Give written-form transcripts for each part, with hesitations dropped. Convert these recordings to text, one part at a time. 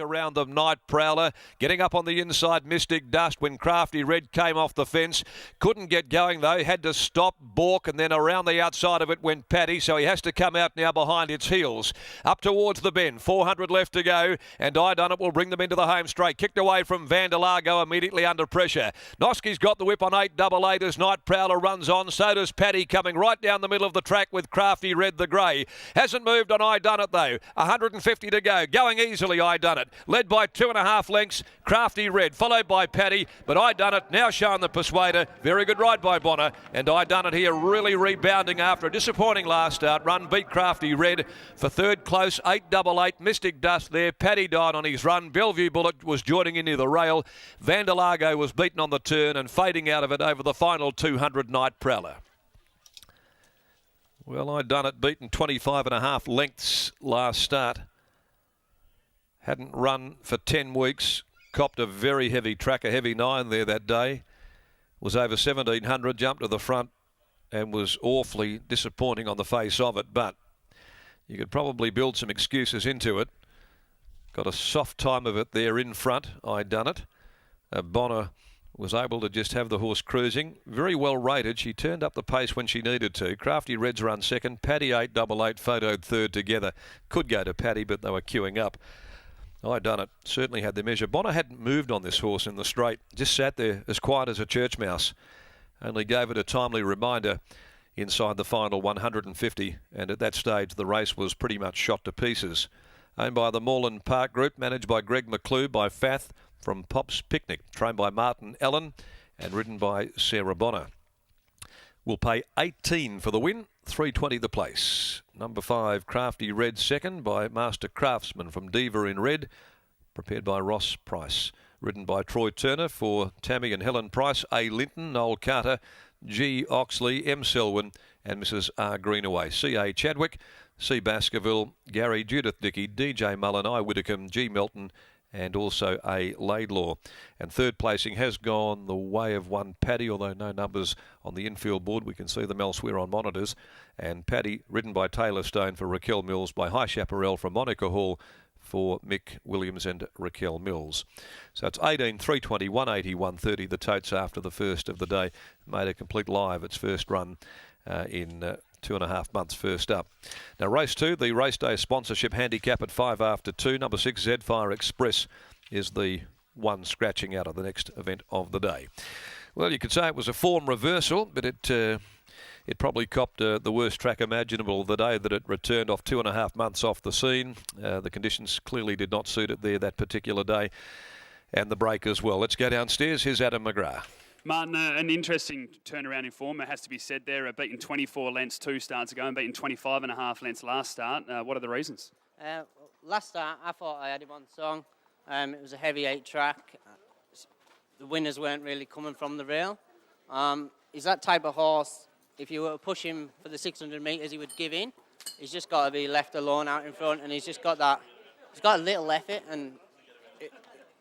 Around them, Night Prowler getting up on the inside. Mystic Dust when Crafty Red came off the fence, couldn't get going though, had to stop, balk, and then around the outside of it went Paddy, so he has to come out now behind its heels up towards the bend. 400 left to go, and I Done It will bring them into the home straight. Kicked away from Vandalago, immediately under pressure. Noski's got the whip on 888 as Night Prowler runs on. So does Paddy, coming right down the middle of the track with Crafty Red the grey. Hasn't moved on I Done It though. 150 to go, going easily I Done It, led by 2.5 lengths. Crafty Red followed by Paddy, but I Done It now showing the persuader. Very good ride by Bonner, and I Done It here really rebounding after a disappointing last start run. Beat Crafty Red for third close. 888 Mystic Dust there. Paddy died on his run. Bellevue Bullet was joining in near the rail. Vandalago was beaten on the turn and fading out of it over the final 200. Night Prowler. Well, I Done It beaten 25.5 lengths last start. Hadn't run for 10 weeks. Copped a very heavy track, a heavy 9 there that day. Was over 1700, jumped to the front and was awfully disappointing on the face of it. But you could probably build some excuses into it. Got a soft time of it there in front. I Done It. Bonner was able to just have the horse cruising. Very well rated. She turned up the pace when she needed to. Crafty Red's run second. Paddy 888 photoed third together. Could go to Paddy, but they were queuing up. I Done It certainly had the measure. Bonner hadn't moved on this horse in the straight. Just sat there as quiet as a church mouse. Only gave it a timely reminder inside the final 150. And at that stage, the race was pretty much shot to pieces. Owned by the Moreland Park Group, managed by Greg McClue, by Fath from Pop's Picnic, trained by Martin Allen and ridden by Sarah Bonner. Will pay 18 for the win, 320 the place. Number 5, Crafty Red second by Master Craftsman from Diva in red, prepared by Ross Price. Ridden by Troy Turner for Tammy and Helen Price, A. Linton, Noel Carter, G. Oxley, M. Selwyn and Mrs. R. Greenaway. C.A. Chadwick, C. Baskerville, Gary, Judith Dickey, DJ Mullen, I. Whittacombe, G. Melton and also A. Laidlaw. And third placing has gone the way of one Paddy, although no numbers on the infield board. We can see them elsewhere on monitors. And Paddy, ridden by Taylor Stone for Raquel Mills, by High Chaparral from Monica Hall for Mick Williams and Raquel Mills. So it's 18, 320, 180, 130, the totes after the first of the day. Made a complete lie of its first run in 2.5 months first up. Now race 2, the race day sponsorship handicap at 5 after 2. Number 6, Zfire Express is the one scratching out of the next event of the day. Well, you could say it was a form reversal, but it probably copped the worst track imaginable the day that it returned off 2.5 months off the scene. The conditions clearly did not suit it there that particular day, and the break as well. Let's go downstairs. Here's Adam McGrath. Martin, an interesting turnaround in form, it has to be said there. Beaten 24 lengths 2 starts ago and beaten 25.5 lengths last start. What are the reasons? Last start, I thought I had him on song. It was a heavy 8 track. The winners weren't really coming from the rail. He's that type of horse, if you were to push him for the 600 metres, he would give in. He's just got to be left alone out in front, and he's just got that, he's got a little effort, and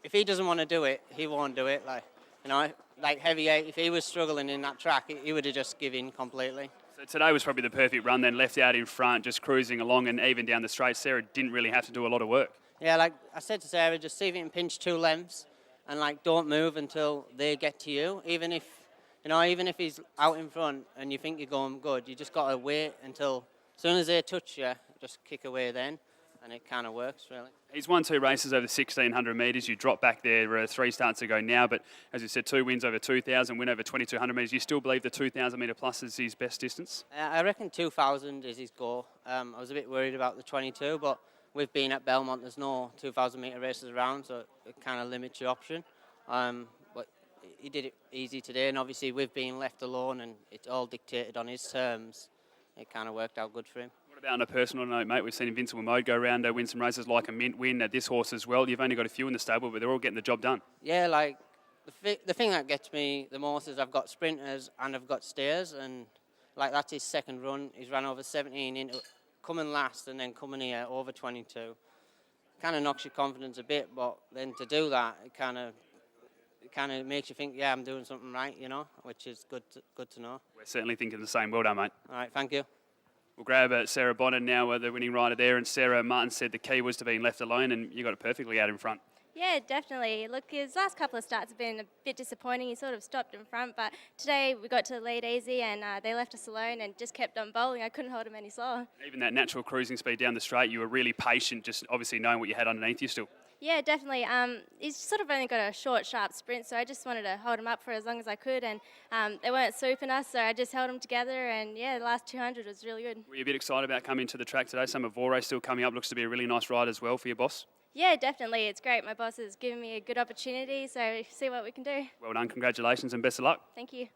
if he doesn't want to do it, he won't do it. Like heavy 8, if he was struggling in that track, he would have just given in completely. So today was probably the perfect run then, left out in front, just cruising along and even down the straight. Sarah didn't really have to do a lot of work. Yeah, like I said to Sarah, just see if you can pinch 2 lengths and don't move until they get to you. Even if he's out in front and you think you're going good, you just got to wait until, as soon as they touch you, just kick away then, and it kind of works, really. He's won 2 races over 1,600 metres. You dropped back there 3 starts ago now, but as you said, 2 wins over 2,000, win over 2,200 metres. You still believe the 2,000 metre plus is his best distance? I reckon 2,000 is his goal. I was a bit worried about the 22, but we've been at Belmont, there's no 2,000 metre races around, so it kind of limits your option. But he did it easy today, and obviously we've been left alone and it's all dictated on his terms. It kind of worked out good for him. What about on a personal note, mate? We've seen Invincible Mode go around, win some races like a Mint, win at this horse as well. You've only got a few in the stable, but they're all getting the job done. Yeah, like the thing that gets me the most is I've got sprinters and I've got stayers, and like that's his second run. He's run over 17 into coming last and then coming here over 22. Kind of knocks your confidence a bit, but then to do that, it kind of makes you think, yeah, I'm doing something right, which is good to know. We're certainly thinking the same. Well done, mate. All right, thank you. We'll grab Sarah Bonner now, the winning rider there. And Sarah, Martin said the key was to being left alone, and you got it perfectly out in front. Yeah, definitely. Look, his last couple of starts have been a bit disappointing. He sort of stopped in front, but today we got to the lead easy and they left us alone and just kept on bowling. I couldn't hold him any slower. Even that natural cruising speed down the straight, you were really patient, just obviously knowing what you had underneath you still. Yeah, definitely. He's sort of only got a short, sharp sprint, so I just wanted to hold him up for as long as I could, and they weren't swooping us, so I just held him together, and yeah, the last 200 was really good. Were you a bit excited about coming to the track today? Some of Vore still coming up. Looks to be a really nice ride as well for your boss. Yeah, definitely. It's great. My boss has given me a good opportunity, so see what we can do. Well done. Congratulations and best of luck. Thank you.